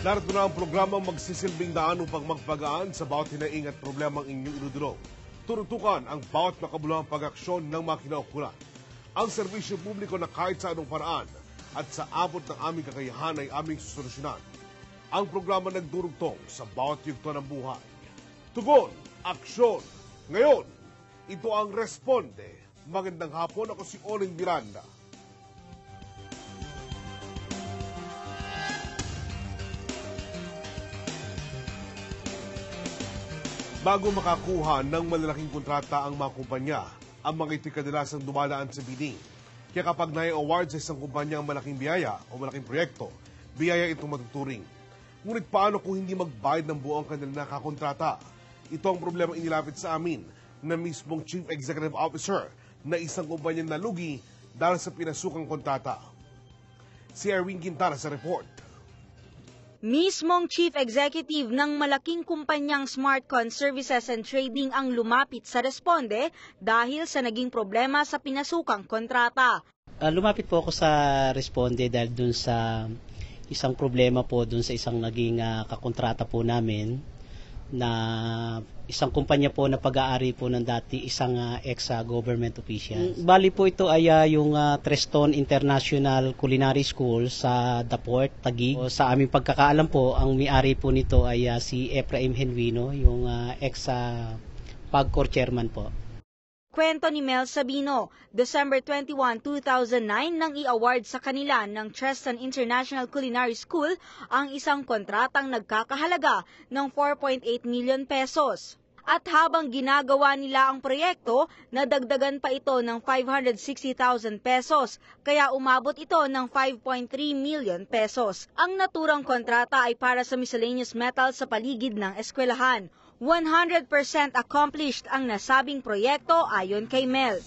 Narito na ang programang magsisilbing daan upang magpagaan sa bawat hinaing at problemang inyong inudulog. Turutukan ang bawat makabuluhang pag-aksyon ng mga kinaukulan. Ang serbisyo publiko na kahit sa anong paraan at sa abot ng aming kakayahan ay aming susolusyonan. Ang programa nagdurugtong sa bawat yugto ng buhay. Tugon, aksyon. Ngayon, ito ang Responde. Magandang hapon, ako si Oling Miranda. Bago makakuha ng malalaking kontrata ang mga kumpanya, ang mga ito'y kadalasang dumadaan sa bidding. Kaya kapag nai-award sa isang kumpanya ang malaking biyaya o malaking proyekto, biyaya itong matuturing. Ngunit paano kung hindi magbayad ng buo ang kanilang nakakontrata? Ito ang problema inilapit sa amin na mismong Chief Executive Officer na isang kumpanya nalugi dahil sa pinasukang kontrata. Si Erwin Quintana sa report. Mismong Chief Executive ng malaking kumpanyang Smartcon Services and Trading ang lumapit sa Responde dahil sa naging problema sa pinasukang kontrata. Lumapit po ako sa Responde dahil dun sa isang problema po dun sa isang naging kakontrata po namin na isang kumpanya po na pag-aari po ng dati isang ex-government official. Bali po ito ay yung Treston International Culinary School sa Daport, Taguig. Sa aming pagkakaalam po, ang may-ari po nito ay si Efraim Henvino, yung ex-PAGCOR chairman po. Kwento ni Mel Sabino, December 21, 2009 nang i-award sa kanila ng Treston International Culinary School ang isang kontratang nagkakahalaga ng 4.8 million pesos. At habang ginagawa nila ang proyekto, nadagdagan pa ito ng 560,000 pesos, kaya umabot ito ng 5.3 million pesos. Ang naturang kontrata ay para sa miscellaneous metal sa paligid ng eskwelahan. 100% accomplished ang nasabing proyekto ayon kay Mel.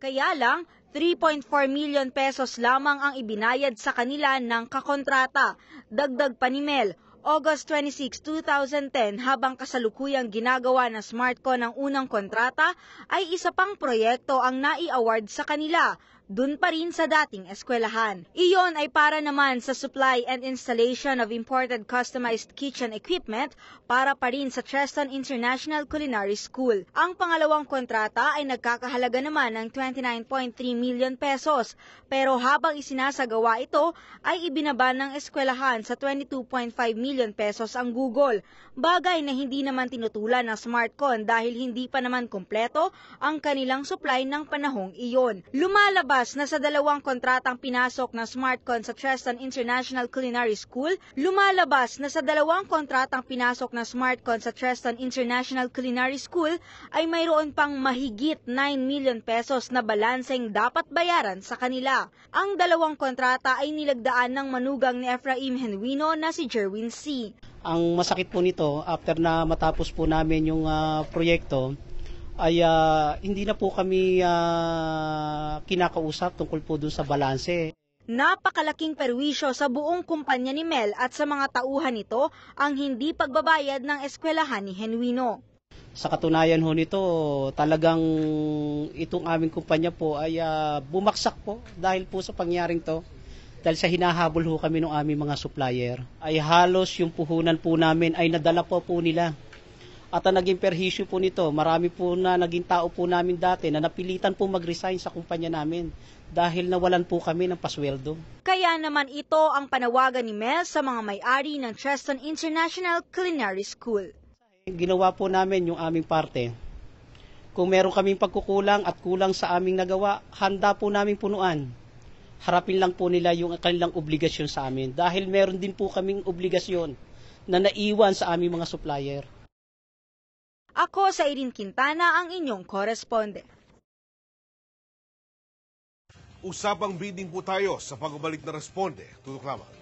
Kaya lang, 3.4 million pesos lamang ang ibinayad sa kanila ng kakontrata. Dagdag pa ni Mel, August 26, 2010 habang kasalukuyang ginagawa ng Smartcon ang unang kontrata ay isa pang proyekto ang nai-award sa kanila. Dun pa rin sa dating eskwelahan. Iyon ay para naman sa supply and installation of imported customized kitchen equipment para pa rin sa Treston International Culinary School. Ang pangalawang kontrata ay nagkakahalaga naman ng 29.3 million pesos. Pero habang isinasagawa ito, ay ibinaba ng eskwelahan sa 22.5 million pesos ang Google. Bagay na hindi naman tinutulan ng Smartcon dahil hindi pa naman kumpleto ang kanilang supply ng panahong iyon. Lumalabas na sa dalawang kontratang pinasok ng Smartcon sa Treston International Culinary School, lumalabas na sa dalawang kontratang pinasok ng Smartcon sa Treston International Culinary School ay mayroon pang mahigit 9 million pesos na balanseng dapat bayaran sa kanila. Ang dalawang kontrata ay nilagdaan ng manugang ni Efraim Henvino na si Jerwin C. Ang masakit po nito, after na matapos po namin yung proyekto, ay hindi na po kami kinakausap tungkol po dun sa balanse. Napakalaking perwisyo sa buong kumpanya ni Mel at sa mga tauhan nito ang hindi pagbabayad ng eskwelahan ni Henvino. Sa katunayan ho nito, talagang itong aming kumpanya po ay bumaksak po dahil po sa pangyaring to. Dahil sa hinahabol ho kami ng aming mga supplier, ay halos yung puhunan po namin ay nadala po nila. At ang naging perhisyo po nito, marami po na naging tao po namin dati na napilitan po mag-resign sa kumpanya namin dahil nawalan po kami ng pasweldo. Kaya naman ito ang panawagan ni Mel sa mga may-ari ng Treston International Culinary School. Ginawa po namin yung aming parte. Kung meron kaming pagkukulang at kulang sa aming nagawa, handa po namin punuan. Harapin lang po nila yung kanilang obligasyon sa amin dahil meron din po kaming obligasyon na naiwan sa aming mga supplier. Ako sa Erwin Quintana ang inyong koresponde. Usapang bidding po tayo sa pagbabalik na Responde. Tutok lamang.